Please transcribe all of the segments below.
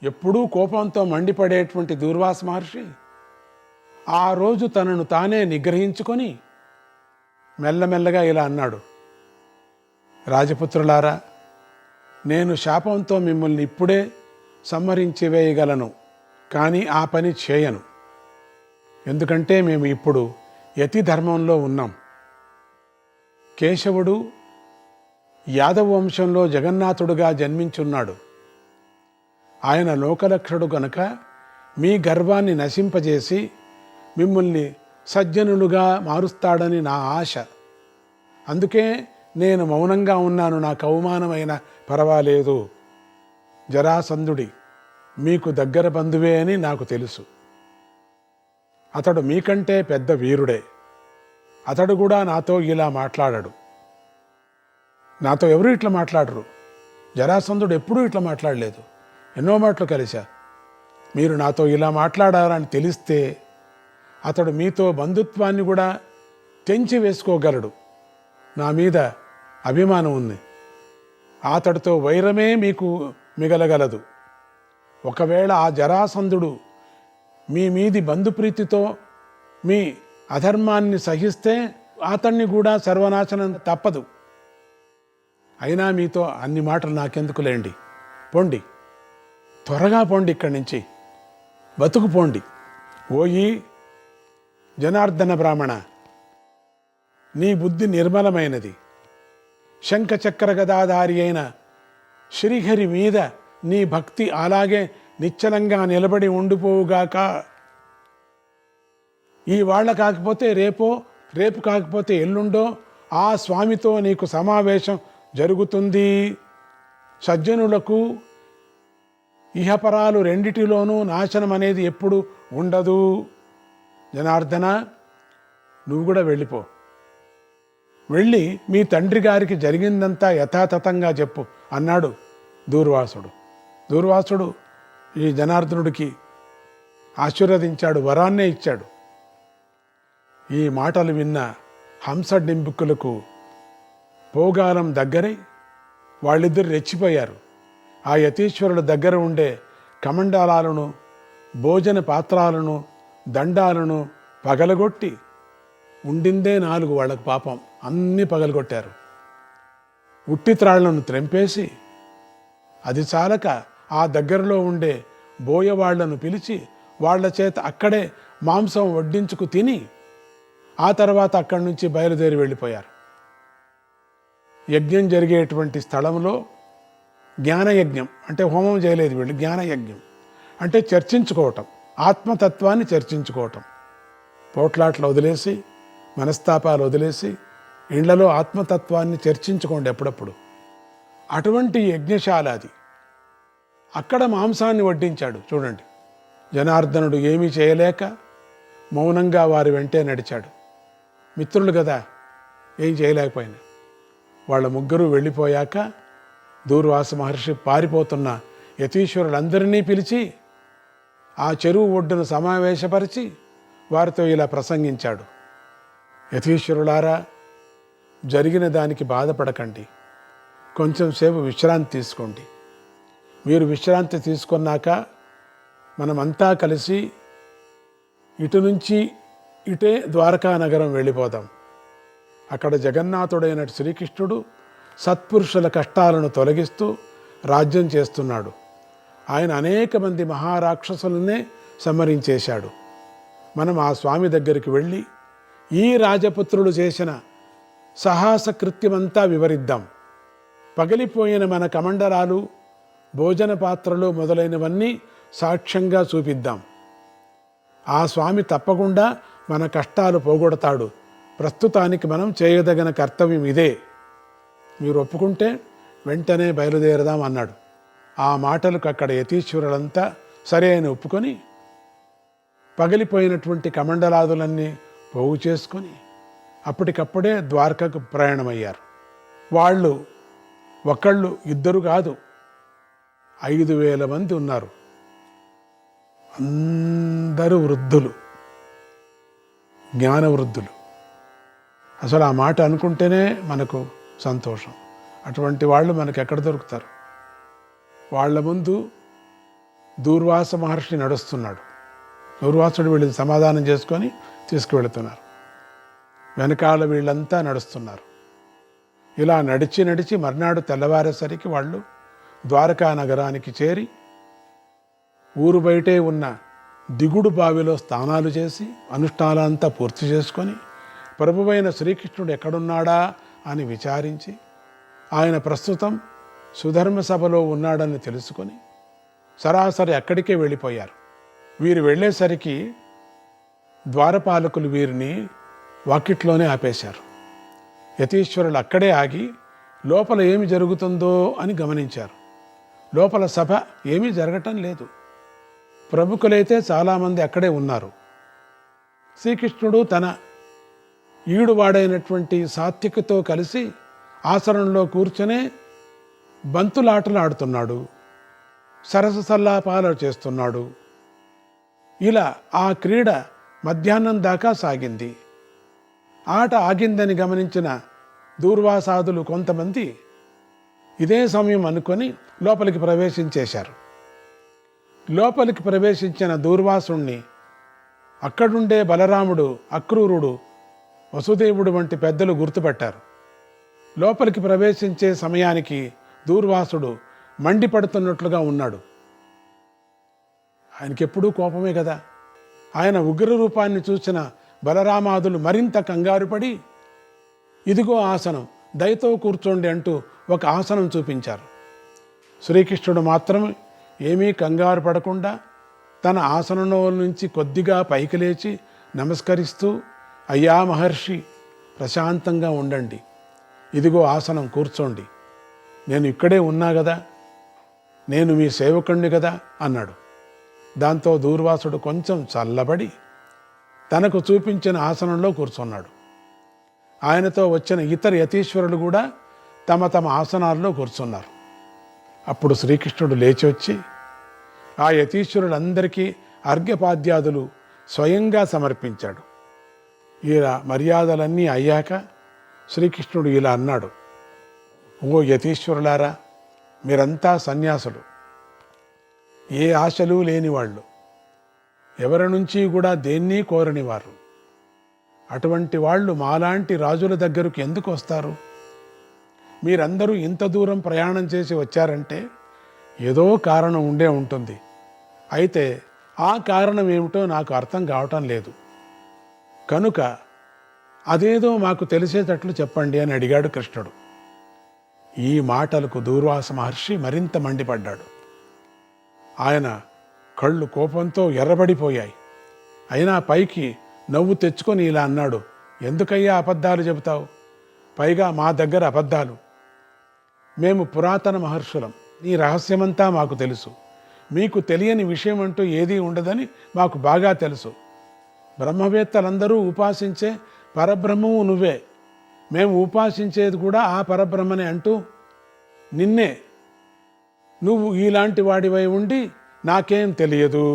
ఎప్పుడూ కోపంతో మండిపడేటువంటి దూర్వాస మహర్షి ఆ రోజు తనను తానే నిగ్రహించుకొని మెల్లమెల్లగా ఇలా అన్నాడు, రాజపుత్రులారా, నేను శాపంతో మిమ్మల్ని ఇప్పుడే సంహరించి వేయగలను, కానీ ఆ పని చేయను. ఎందుకంటే మేము ఇప్పుడు యతి ధర్మంలో ఉన్నాం. కేశవుడు యాదవ వంశంలో జగన్నాథుడుగా జన్మించున్నాడు. ఆయన లోకలక్షుడు గనుక మీ గర్వాన్ని నశింపజేసి మిమ్మల్ని సజ్జనులుగా మారుస్తాడని నా ఆశ. అందుకే నేను మౌనంగా ఉన్నాను. నాకు అవమానమైన పర్వాలేదు. జరాసంధుడి మీకు దగ్గర బంధువే అని నాకు తెలుసు. అతడు మీకంటే పెద్ద వీరుడే. అతడు కూడా నాతో ఇలా మాట్లాడాడు. నాతో ఎవరు ఇట్లా మాట్లాడరు. జరాసంధుడు ఎప్పుడూ ఇట్లా మాట్లాడలేదు. ఎన్నో మాటలు కలిశా. మీరు నాతో ఇలా మాట్లాడారని తెలిస్తే అతడు మీతో బంధుత్వాన్ని కూడా తెంచి వేసుకోగలడు. నా మీద అభిమానం ఉంది. అతడితో వైరమే మీకు మిగలగలదు. ఒకవేళ ఆ జరాసంధుడు మీ మీది బంధుప్రీతితో మీ అధర్మాన్ని సహిస్తే అతన్ని కూడా సర్వనాశనం తప్పదు. అయినా మీతో అన్ని మాటలు నాకెందుకులేండి. పోండి, త్వరగా పోండి ఇక్కడి నుంచి, బతుకుపోండి. ఓయి జనార్దన బ్రాహ్మణ, నీ బుద్ధి నిర్మలమైనది. శంఖచక్ర గదాధారి అయిన శ్రీహరి మీద నీ భక్తి అలాగే నిశ్చలంగా నిలబడి ఉండిపోవుగాక. ఇవాళ కాకపోతే రేపు కాకపోతే ఎల్లుండో ఆ స్వామితో నీకు సమావేశం జరుగుతుంది. సజ్జనులకు ఇహపరాలు రెండిటిలోనూ నాశనం అనేది ఎప్పుడు ఉండదు. జనార్దన, నువ్వు కూడా వెళ్ళిపో. వెళ్ళి మీ తండ్రి గారికి జరిగిందంతా యథాతథంగా చెప్పు అన్నాడు దూర్వాసుడు. దూర్వాసుడు ఈ జనార్దనుడికి ఆశీర్వదించాడు, వరాన్నే ఇచ్చాడు. ఈ మాటలు విన్న హంస డింబుకులకు పోగాలం దగ్గరై వాళ్ళిద్దరు రెచ్చిపోయారు. ఆ యతీశ్వరుల దగ్గర ఉండే కమండలాలను, భోజన పాత్రాలను, దండాలను పగలగొట్టి, ఉండిందే 4 వాళ్ళకు పాపం, అన్నీ పగలగొట్టారు. ఉట్టిత్రాళ్లను త్రెంపేసి అది చాలక ఆ దగ్గరలో ఉండే బోయవాళ్లను పిలిచి వాళ్ల చేత అక్కడే మాంసం వడ్డించుకు తిని ఆ తర్వాత అక్కడి నుంచి బయలుదేరి వెళ్ళిపోయారు. యజ్ఞం జరిగేటువంటి స్థలంలో జ్ఞానయజ్ఞం అంటే హోమం చేయలేదు వీళ్ళు. జ్ఞానయజ్ఞం అంటే చర్చించుకోవటం, ఆత్మతత్వాన్ని చర్చించుకోవటం. పోట్లాట్లు వదిలేసి, మనస్తాపాలు వదిలేసి ఇళ్లలో ఆత్మతత్వాన్ని చర్చించుకోండి ఎప్పుడప్పుడు. అటువంటి యజ్ఞశాల అది. అక్కడ మాంసాన్ని వడ్డించాడు. చూడండి, జనార్దనుడు ఏమీ చేయలేక మౌనంగా వారి వెంటే నడిచాడు. మిత్రులు కదా, ఏం చేయలేకపోయినా. వాళ్ళ ముగ్గురు వెళ్ళిపోయాక దూర్వాస మహర్షి పారిపోతున్న యతీశ్వరులందరినీ పిలిచి ఆ చెరువు ఒడ్డును సమావేశపరిచి వారితో ఇలా ప్రసంగించాడు. యతీశ్వరులారా, జరిగిన దానికి బాధపడకండి. కొంచెం సేపు విశ్రాంతి తీసుకోండి. మీరు విశ్రాంతి తీసుకున్నాక మనమంతా కలిసి ఇటు నుంచి ఇటే ద్వారకా నగరం వెళ్ళిపోదాం. అక్కడ జగన్నాథుడైన శ్రీకృష్ణుడు సత్పురుషుల కష్టాలను తొలగిస్తూ రాజ్యం చేస్తున్నాడు. ఆయన అనేక మంది మహారాక్షసులనే సంహరించేశాడు. మనం ఆ స్వామి దగ్గరికి వెళ్ళి ఈ రాజపుత్రులు చేసిన సాహస కృత్యమంతా వివరిద్దాం. పగిలిపోయిన మన కమండలాలు, భోజన పాత్రలు మొదలైనవన్నీ సాక్ష్యంగా చూపిద్దాం. ఆ స్వామి తప్పకుండా మన కష్టాలు పోగొడతాడు. ప్రస్తుతానికి మనం చేయదగిన కర్తవ్యం ఇదే. మీరు ఒప్పుకుంటే వెంటనే బయలుదేరదాం అన్నాడు. ఆ మాటలకు అక్కడ యతీశ్వరులంతా సరే అని ఒప్పుకొని పగిలిపోయినటువంటి కమండలాదులన్నీ పోగు చేసుకొని అప్పటికప్పుడే ద్వారకకు ప్రయాణమయ్యారు. వాళ్ళు ఒకళ్ళు ఇద్దరు కాదు, 5,000 మంది ఉన్నారు. అందరూ వృద్ధులు, జ్ఞానవృద్ధులు. అసలు ఆ మాట అనుకుంటేనే మనకు సంతోషం. అటువంటి వాళ్ళు మనకు ఎక్కడ దొరుకుతారు? వాళ్ళ ముందు దూర్వాస మహర్షి నడుస్తున్నాడు. దూర్వాసుడు వీళ్ళని సమాధానం చేసుకొని తీసుకువెళుతున్నారు. వెనకాల వీళ్ళంతా నడుస్తున్నారు. ఇలా నడిచి నడిచి మర్నాడు తెల్లవారేసరికి వాళ్ళు ద్వారకా నగరానికి చేరి ఊరు బయటే ఉన్న దిగుడు బావిలో స్నానాలు చేసి అనుష్ఠానాలంతా పూర్తి చేసుకొని ప్రభువైన శ్రీకృష్ణుడు ఎక్కడున్నాడా అని విచారించి ఆయన ప్రస్తుతం సుధర్మ సభలో ఉన్నాడని తెలుసుకొని సరాసరి అక్కడికే వెళ్ళిపోయారు. వీరు వెళ్ళేసరికి ద్వారపాలకులు వీరిని వాకిట్లోనే ఆపేశారు. యతీశ్వరులు అక్కడే ఆగి లోపల ఏమి జరుగుతుందో అని గమనించారు. లోపల సభ ఏమీ జరగటం లేదు. ప్రముఖులైతే చాలామంది అక్కడే ఉన్నారు. శ్రీకృష్ణుడు తన ఈడువాడైనటువంటి సాత్వికతో కలిసి ఆసనంలో కూర్చొనే బంతులాటలు ఆడుతున్నాడు, సరస సల్లాపాలు చేస్తున్నాడు. ఇలా ఆ క్రీడ మధ్యాహ్నం దాకా సాగింది. ఆట ఆగిందని గమనించిన దూర్వాసాదులు కొంతమంది ఇదే సమయం అనుకొని లోపలికి ప్రవేశించేశారు. లోపలికి ప్రవేశించిన దూర్వాసుణ్ణి అక్కడుండే బలరాముడు, అక్రూరుడు, వసుదేవుడు వంటి పెద్దలు గుర్తుపట్టారు. లోపలికి ప్రవేశించే సమయానికి దూర్వాసుడు మండిపడుతున్నట్లుగా ఉన్నాడు. ఆయనకెప్పుడూ కోపమే కదా. ఆయన ఉగ్ర రూపాన్ని చూసిన బలరామాదులు మరింత కంగారుపడి ఇదిగో ఆసనం, దయతో కూర్చోండి అంటూ ఒక ఆసనం చూపించారు. శ్రీకృష్ణుడు మాత్రం ఏమీ కంగారు పడకుండా తన ఆసనంలో నుంచి కొద్దిగా పైకి లేచి నమస్కరిస్తూ, అయ్యా మహర్షి, ప్రశాంతంగా ఉండండి, ఇదిగో ఆసనం, కూర్చోండి, నేను ఇక్కడే ఉన్నా కదా, నేను మీ సేవకుణ్ణి కదా అన్నాడు. దాంతో దూర్వాసుడు కొంచెం చల్లబడి తనకు చూపించిన ఆసనంలో కూర్చున్నాడు. ఆయనతో వచ్చిన ఇతర యతీశ్వరులు కూడా తమ తమ ఆసనాల్లో కూర్చున్నారు. అప్పుడు శ్రీకృష్ణుడు లేచి వచ్చి ఆ యతీశ్వరులందరికీ అర్ఘ్యపాద్యాదులు స్వయంగా సమర్పించాడు. ఇలా మర్యాదలన్నీ అయ్యాక శ్రీకృష్ణుడు ఇలా అన్నాడు, ఓ యతీశ్వరులారా, మీరంతా సన్యాసులు, ఏ ఆశలు లేనివాళ్ళు, ఎవరి నుంచి కూడా దేన్నీ కోరనివారు. అటువంటి వాళ్ళు మాలాంటి రాజుల దగ్గరకు ఎందుకు వస్తారు? మీరందరూ ఇంత దూరం ప్రయాణం చేసి వచ్చారంటే ఏదో కారణం ఉండే ఉంటుంది. అయితే ఆ కారణం ఏమిటో నాకు అర్థం కావటం లేదు. కనుక అదేదో మాకు తెలిసేటట్లు చెప్పండి అని అడిగాడు కృష్ణుడు. ఈ మాటలకు దూర్వాస మహర్షి మరింత మండిపడ్డాడు. ఆయన కళ్ళు కోపంతో ఎర్రబడిపోయాయి. అయినా పైకి నవ్వు తెచ్చుకొని ఇలా అన్నాడు, ఎందుకయ్యా అబద్ధాలు చెబుతావు? పైగా మా దగ్గర అబద్ధాలు? మేము పురాతన మహర్షులం, నీ రహస్యమంతా మాకు తెలుసు. మీకు తెలియని విషయం అంటూ ఏదీ ఉండదని మాకు బాగా తెలుసు. బ్రహ్మవేత్తలందరూ ఉపాసించే పరబ్రహ్మము నువ్వే, మేము ఉపాసించేది కూడా ఆ పరబ్రహ్మనే అంటూ నిన్నే నువ్వు ఇలాంటి వాడివై ఉండి నాకేం తెలియదు,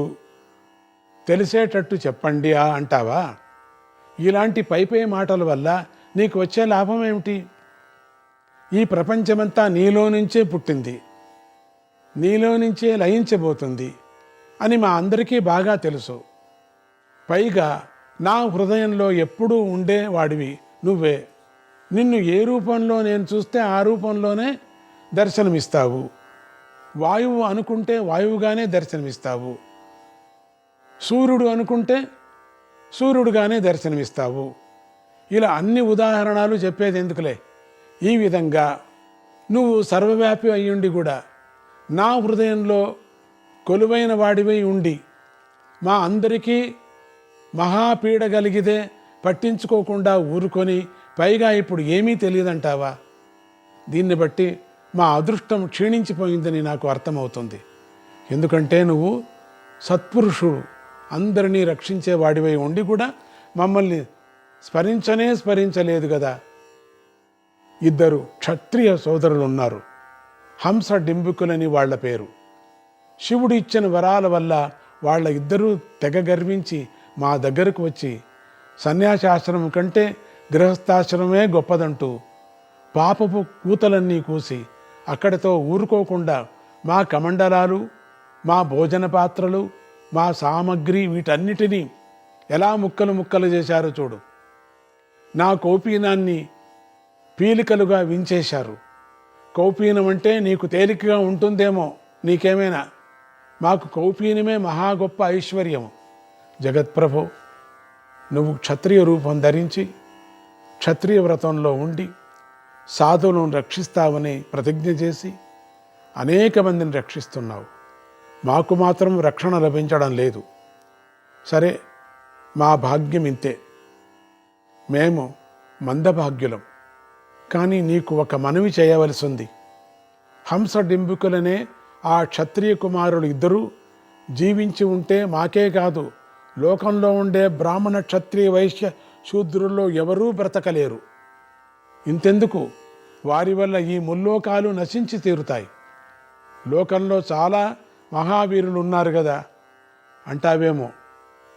తెలిసేటట్టు చెప్పండి అంటావా? ఇలాంటి పైపై మాటల వల్ల నీకు వచ్చే లాభం ఏమిటి? ఈ ప్రపంచమంతా నీలో నుంచే పుట్టింది, నీలో నుంచే లయించబోతుంది అని మా అందరికీ బాగా తెలుసు. పైగా నా హృదయంలో ఎప్పుడూ ఉండేవాడివి నువ్వే. నిన్ను ఏ రూపంలో నేను చూస్తే ఆ రూపంలోనే దర్శనమిస్తావు. వాయువు అనుకుంటే వాయువుగానే దర్శనమిస్తావు, సూర్యుడు అనుకుంటే సూర్యుడుగానే దర్శనమిస్తావు. ఇలా అన్ని ఉదాహరణలు చెప్పేది ఎందుకులే. ఈ విధంగా నువ్వు సర్వవ్యాపి అయ్యుండి కూడా నా హృదయంలో కొలువైన వాడివై ఉండి మా అందరికీ మహాపీడ కలిగితే పట్టించుకోకుండా ఊరుకొని పైగా ఇప్పుడు ఏమీ తెలియదంటావా? దీన్ని బట్టి మా అదృష్టం క్షీణించిపోయిందని నాకు అర్థమవుతుంది. ఎందుకంటే నువ్వు సత్పురుషుడు, అందరినీ రక్షించే వాడివై ఉండి కూడా మమ్మల్ని స్మరించలేదు కదా. ఇద్దరు క్షత్రియ సోదరులు ఉన్నారు, హంస డింబుకులని వాళ్ల పేరు. శివుడు ఇచ్చిన వరాల వల్ల వాళ్ళ ఇద్దరూ తెగ గర్వించి మా దగ్గరకు వచ్చి సన్యాసాశ్రమం కంటే గృహస్థాశ్రమే గొప్పదంటూ పాపపు కూతలన్నీ కూసి అక్కడితో ఊరుకోకుండా మా కమండలాలు, మా భోజన పాత్రలు, మా సామగ్రి వీటన్నిటినీ ఎలా ముక్కలు ముక్కలు చేశారో చూడు. నా కౌపీనాన్ని పీలికలుగా వించేశారు. కౌపీనం అంటే నీకు తేలికగా ఉంటుందేమో, నీకేమైనా. మాకు కౌపీనమే మహా గొప్ప ఐశ్వర్యము. జగత్ప్రభో, నువ్వు క్షత్రియ రూపం ధరించి క్షత్రియ వ్రతంలో ఉండి సాధువులను రక్షిస్తావని ప్రతిజ్ఞ చేసి అనేక మందిని రక్షిస్తున్నావు. మాకు మాత్రం రక్షణ లభించడం లేదు. సరే, మా భాగ్యం ఇంతే. మేము మందభాగ్యులం. కానీ నీకు ఒక మనవి చేయవలసి ఉంది. హంసడింబుకులనే ఆ క్షత్రియ కుమారులు ఇద్దరూ జీవించి ఉంటే మాకే కాదు, లోకంలో ఉండే బ్రాహ్మణ, క్షత్రియ, వైశ్య, శూద్రుల్లో ఎవరూ బ్రతకలేరు. ఇంతెందుకు, వారి వల్ల ఈ ముల్లోకాలు నశించి తీరుతాయి. లోకంలో చాలా మహావీరులు ఉన్నారు కదా అంటావేమో.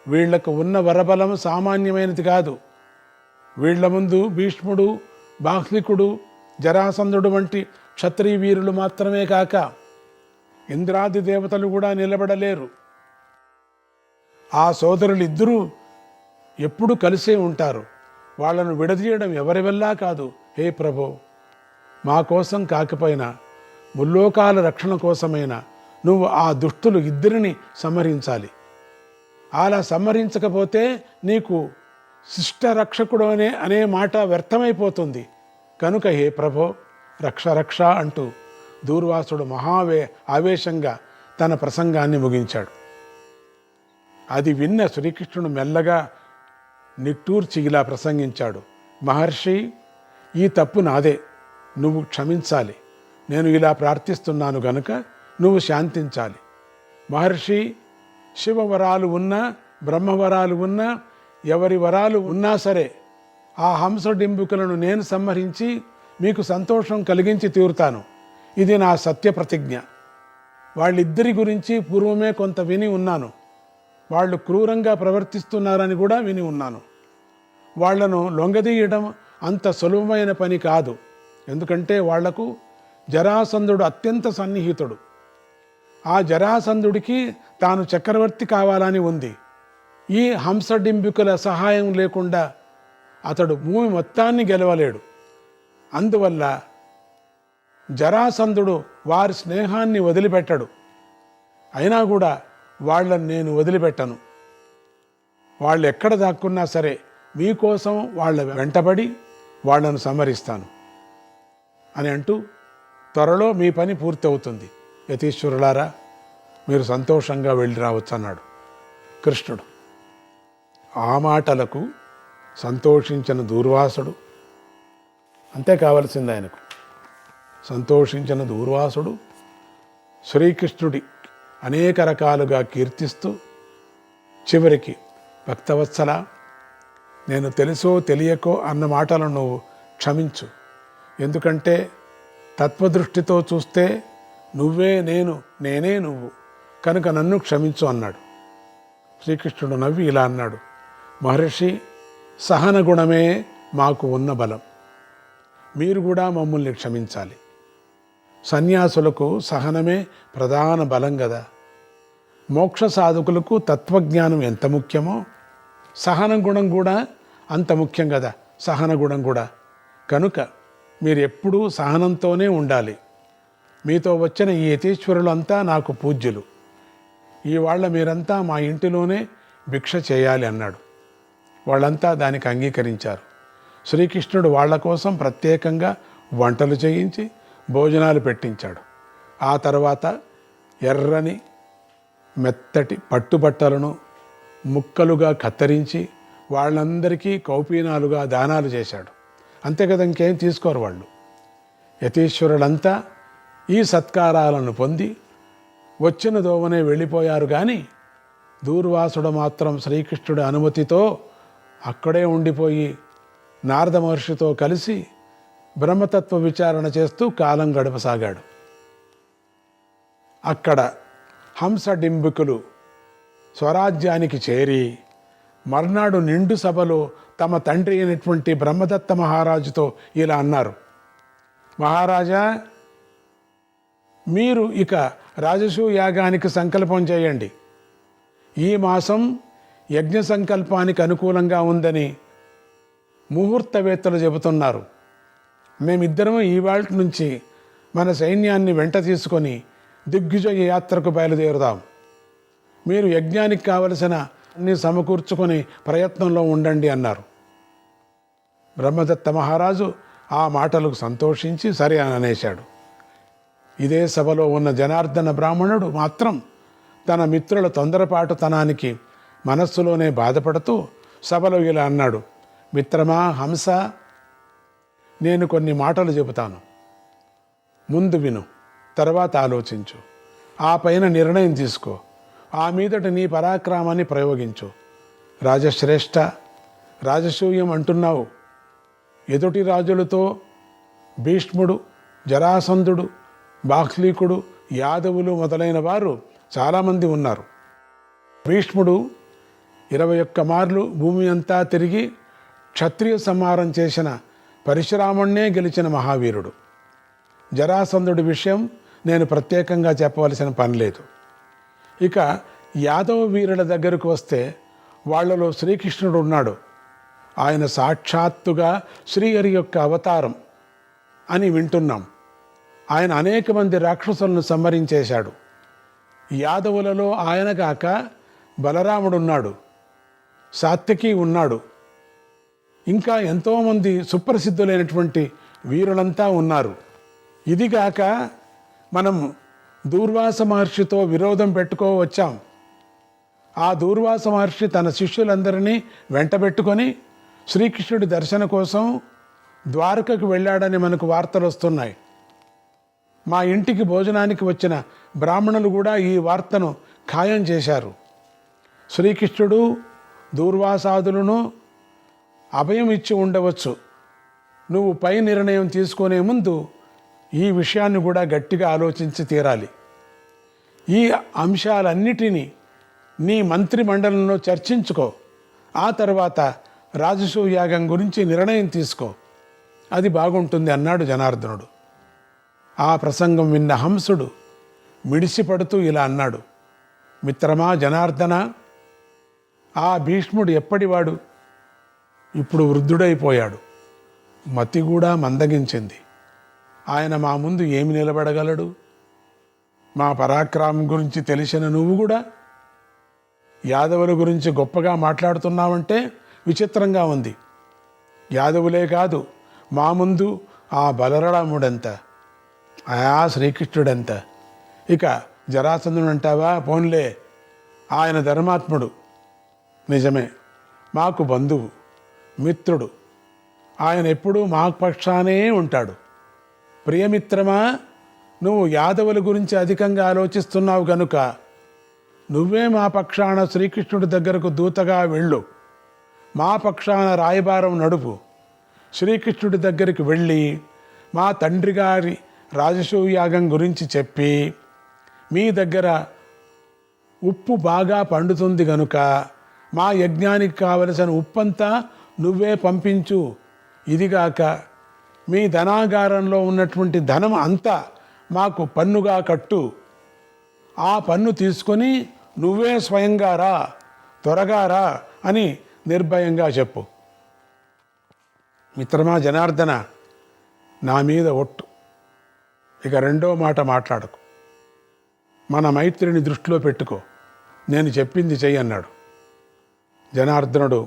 వీళ్లకు ఉన్న వరబలం సామాన్యమైనది కాదు. వీళ్ల ముందు భీష్ముడు, బాహ్లికుడు, జరాసంధుడు వంటి క్షత్రియ వీరులు మాత్రమే కాక ఇంద్రాది దేవతలు కూడా నిలబడలేరు. ఆ సోదరులిద్దరూ ఎప్పుడు కలిసే ఉంటారు. వాళ్లను విడదీయడం ఎవరి వల్ల కాదు. హే ప్రభో, మా కోసం కాకపోయినా ముల్లోకాల రక్షణ కోసమైనా నువ్వు ఆ దుష్టులు ఇద్దరిని సంహరించాలి. అలా సంహరించకపోతే నీకు శిష్టరక్షకుడు అనే మాట వ్యర్థమైపోతుంది. కనుక హే ప్రభో, రక్ష రక్ష అంటూ దూర్వాసుడు ఆవేశంగా తన ప్రసంగాన్ని ముగించాడు. అది విన్న శ్రీకృష్ణుడు మెల్లగా నిట్టూర్చి ఇలా ప్రసంగించాడు. మహర్షి, ఈ తప్పు నాదే, నువ్వు క్షమించాలి. నేను ఇలా ప్రార్థిస్తున్నాను గనుక నువ్వు శాంతించాలి. మహర్షి, శివవరాలు ఉన్నా, బ్రహ్మవరాలు ఉన్నా, ఎవరి వరాలు ఉన్నా సరే ఆ హంసడింబుకులను నేను సంహరించి మీకు సంతోషం కలిగించి తీరుతాను. ఇది నా సత్య ప్రతిజ్ఞ. వాళ్ళిద్దరి గురించి పూర్వమే కొంత విని ఉన్నాను. వాళ్ళు క్రూరంగా ప్రవర్తిస్తున్నారని కూడా విని ఉన్నాను. వాళ్లను లొంగదీయడం అంత సులభమైన పని కాదు. ఎందుకంటే వాళ్లకు జరాసంధుడు అత్యంత సన్నిహితుడు. ఆ జరాసంధుడికి తాను చక్రవర్తి కావాలని ఉంది. ఈ హంసడింబికుల సహాయం లేకుండా అతడు భూమి మొత్తాన్ని గెలవలేడు. అందువల్ల జరాసంధుడు వారి స్నేహాన్ని వదిలిపెట్టడు. అయినా కూడా వాళ్ళని నేను వదిలిపెట్టను. వాళ్ళు ఎక్కడ దాక్కున్నా సరే మీకోసం వాళ్ళ వెంటబడి వాళ్లను సంహరిస్తాను అని అంటూ, త్వరలో మీ పని పూర్తి అవుతుంది, యతీశ్వరులారా, మీరు సంతోషంగా వెళ్ళి రావచ్చు అన్నాడు కృష్ణుడు. ఆ మాటలకు సంతోషించిన దూర్వాసుడు, అంతే కావలసింది ఆయనకు, సంతోషించిన దూర్వాసుడు శ్రీకృష్ణుడి అనేక రకాలుగా కీర్తిస్తూ చివరికి, భక్తవత్సల, నేను తెలుసో తెలియకో అన్న మాటలను నువ్వు క్షమించు. ఎందుకంటే తత్వదృష్టితో చూస్తే నువ్వే నేను, నేనే నువ్వు, కనుక నన్ను క్షమించు అన్నాడు. శ్రీకృష్ణుడు నవ్వి ఇలా అన్నాడు. మహర్షి, సహన గుణమే మాకు ఉన్న బలం. మీరు కూడా మమ్మల్ని క్షమించాలి. సన్యాసులకు సహనమే ప్రధాన బలం కదా. మోక్ష సాధకులకు తత్వజ్ఞానం ఎంత ముఖ్యమో సహన గుణం కూడా అంత ముఖ్యం కదా. సహన గుణం కూడా. కనుక మీరు ఎప్పుడూ సహనంతోనే ఉండాలి. మీతో వచ్చిన ఈ యతీశ్వరులంతా నాకు పూజ్యులు. ఇవాళ మీరంతా మా ఇంటిలోనే భిక్ష చేయాలి అన్నాడు. వాళ్ళంతా దానికి అంగీకరించారు. శ్రీకృష్ణుడు వాళ్ళ కోసం ప్రత్యేకంగా వంటలు చేయించి భోజనాలు పెట్టించాడు. ఆ తర్వాత ఎర్రని మెత్తటి పట్టుబట్టలను ముక్కలుగా కత్తిరించి వాళ్ళందరికీ కౌపీనాలుగా దానాలు చేశాడు. అంతే కదా, ఇంకేం తీసుకోరు వాళ్ళు. యతీశ్వరులంతా ఈ సత్కారాలను పొంది వచ్చిన దోవనే వెళ్ళిపోయారు. కానీ దూర్వాసుడు మాత్రం శ్రీకృష్ణుడి అనుమతితో అక్కడే ఉండిపోయి నారద మహర్షితో కలిసి బ్రహ్మతత్వ విచారణ చేస్తూ కాలం గడపసాగాడు. అక్కడ హంసడింబికులు స్వరాజ్యానికి చేరి మర్నాడు నిండు సభలో తమ తండ్రి అయినటువంటి బ్రహ్మదత్త మహారాజుతో ఇలా అన్నారు. మహారాజా, మీరు ఇక రాజసూయ యాగానికి సంకల్పం చేయండి. ఈ మాసం యజ్ఞ సంకల్పానికి అనుకూలంగా ఉందని ముహూర్తవేత్తలు చెబుతున్నారు. మేమిద్దరం ఇవాళ నుంచి మన సైన్యాన్ని వెంట తీసుకొని దిగ్విజయ యాత్రకు బయలుదేరుదాం. మీరు యజ్ఞానికి కావలసిన అన్ని సమకూర్చుకొని ప్రయత్నంలో ఉండండి అన్నారు. బ్రహ్మదత్త మహారాజు ఆ మాటలకు సంతోషించి సరే అని అనేశాడు. ఇదే సభలో ఉన్న జనార్దన బ్రాహ్మణుడు మాత్రం తన మిత్రుల తొందరపాటుతనానికి మనస్సులోనే బాధపడుతూ సభలో ఇలా అన్నాడు. మిత్రమా హంస, నేను కొన్ని మాటలు చెబుతాను, ముందు విను, తర్వాత ఆలోచించు, ఆ పైన నిర్ణయం తీసుకో, ఆ మీదట నీ పరాక్రమాన్ని ప్రయోగించు. రాజశ్రేష్ఠ, రాజసూయం అంటున్నావు. ఎదుటి రాజులతో భీష్ముడు, జరాసంధుడు, బాహ్లీకుడు, యాదవులు మొదలైన వారు చాలామంది ఉన్నారు. భీష్ముడు 21 మార్లు భూమి అంతా తిరిగి క్షత్రియ సంహారం చేసిన పరశురాముణ్ణే గెలిచిన మహావీరుడు. జరాసంధుడి విషయం నేను ప్రత్యేకంగా చెప్పవలసిన పని లేదు. ఇక యాదవ వీరుల దగ్గరకు వస్తే వాళ్లలో శ్రీకృష్ణుడు ఉన్నాడు. ఆయన సాక్షాత్తుగా శ్రీహరి యొక్క అవతారం అని వింటున్నాం. ఆయన అనేక మంది రాక్షసులను సంహరించేశాడు. యాదవులలో ఆయన కాక బలరాముడున్నాడు, సాత్యకి ఉన్నాడు, ఇంకా ఎంతోమంది సుప్రసిద్ధులైనటువంటి వీరులంతా ఉన్నారు. ఇదిగాక మనం దూర్వాస మహర్షితో విరోధం పెట్టుకోవచ్చాం. ఆ దూర్వాస మహర్షి తన శిష్యులందరినీ వెంటబెట్టుకొని శ్రీకృష్ణుడి దర్శన కోసం ద్వారకకు వెళ్ళాడని మనకు వార్తలు వస్తున్నాయి. మా ఇంటికి భోజనానికి వచ్చిన బ్రాహ్మణులు కూడా ఈ వార్తను ఖాయం చేశారు. శ్రీకృష్ణుడు దూర్వాసాదులను అభయం ఇచ్చి ఉండవచ్చు. నువ్వు పై నిర్ణయం తీసుకునే ముందు ఈ విషయాన్ని కూడా గట్టిగా ఆలోచించి తీరాలి. ఈ అంశాలన్నిటినీ నీ మంత్రిమండలంలో చర్చించుకో. ఆ తర్వాత రాజసూయ యాగం గురించి నిర్ణయం తీసుకో, అది బాగుంటుంది అన్నాడు జనార్దనుడు. ఆ ప్రసంగం విన్న హంసుడు మిడిసిపడుతూ ఇలా అన్నాడు. మిత్రమా జనార్దన, ఆ భీష్ముడు ఎప్పటివాడు? ఇప్పుడు వృద్ధుడైపోయాడు, మతి కూడా మందగించింది. ఆయన మా ముందు ఏమి నిలబడగలడు? మా పరాక్రమం గురించి తెలిసిన నువ్వు కూడా యాదవుల గురించి గొప్పగా మాట్లాడుతున్నావంటే విచిత్రంగా ఉంది. యాదవులే కాదు, మా ముందు ఆ బలరాముడెంత, ఆ శ్రీకృష్ణుడెంత, ఇక జరాసంధుడు అంటావా? పోన్లే, ఆయన ధర్మాత్ముడు, నిజమే, మాకు బంధువు, మిత్రుడు. ఆయన ఎప్పుడూ మా పక్షానే ఉంటాడు. ప్రియమిత్రమా, నువ్వు యాదవుల గురించి అధికంగా ఆలోచిస్తున్నావు గనుక నువ్వే మా పక్షాన శ్రీకృష్ణుడి దగ్గరకు దూతగా వెళ్ళు. మా పక్షాన రాయబారం నడుపు. శ్రీకృష్ణుడి దగ్గరికి వెళ్ళి మా తండ్రి గారి రాజసూయ యాగం గురించి చెప్పి, మీ దగ్గర ఉప్పు బాగా పండుతుంది గనుక మా యజ్ఞానికి కావలసిన ఉప్పంతా నువ్వే పంపించు. ఇదిగాక మీ ధనాగారంలో ఉన్నటువంటి ధనం అంతా మాకు పన్నుగా కట్టు. ఆ పన్ను తీసుకొని నువ్వే స్వయంగా రా, త్వరగా రా అని నిర్భయంగా చెప్పు. మిత్రమా జనార్దన, నా మీద ఒట్టు, ఇక రెండో మాట మాట్లాడకు. మన మైత్రిని దృష్టిలో పెట్టుకో, నేను చెప్పింది చెయ్యి అన్నాడు. జనార్దనుడు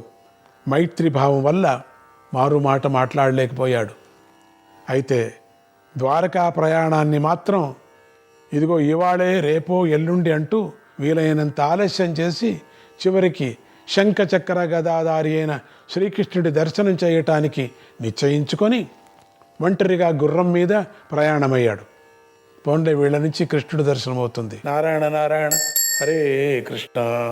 మైత్రి భావం వల్ల మారు మాట మాట్లాడలేకపోయాడు. అయితే ద్వారకా ప్రయాణాన్ని మాత్రం ఇదిగో ఇవాళే, రేపో, ఎల్లుండి అంటూ వీలైనంత ఆలస్యం చేసి చివరికి శంఖచక్ర గదాధారి అయిన శ్రీకృష్ణుడి దర్శనం చేయటానికి నిశ్చయించుకొని ఒంటరిగా గుర్రం మీద ప్రయాణమయ్యాడు. పోన్లే, వీళ్ళ నుంచి కృష్ణుడి దర్శనం అవుతుంది. నారాయణ నారాయణ, హరే కృష్ణ.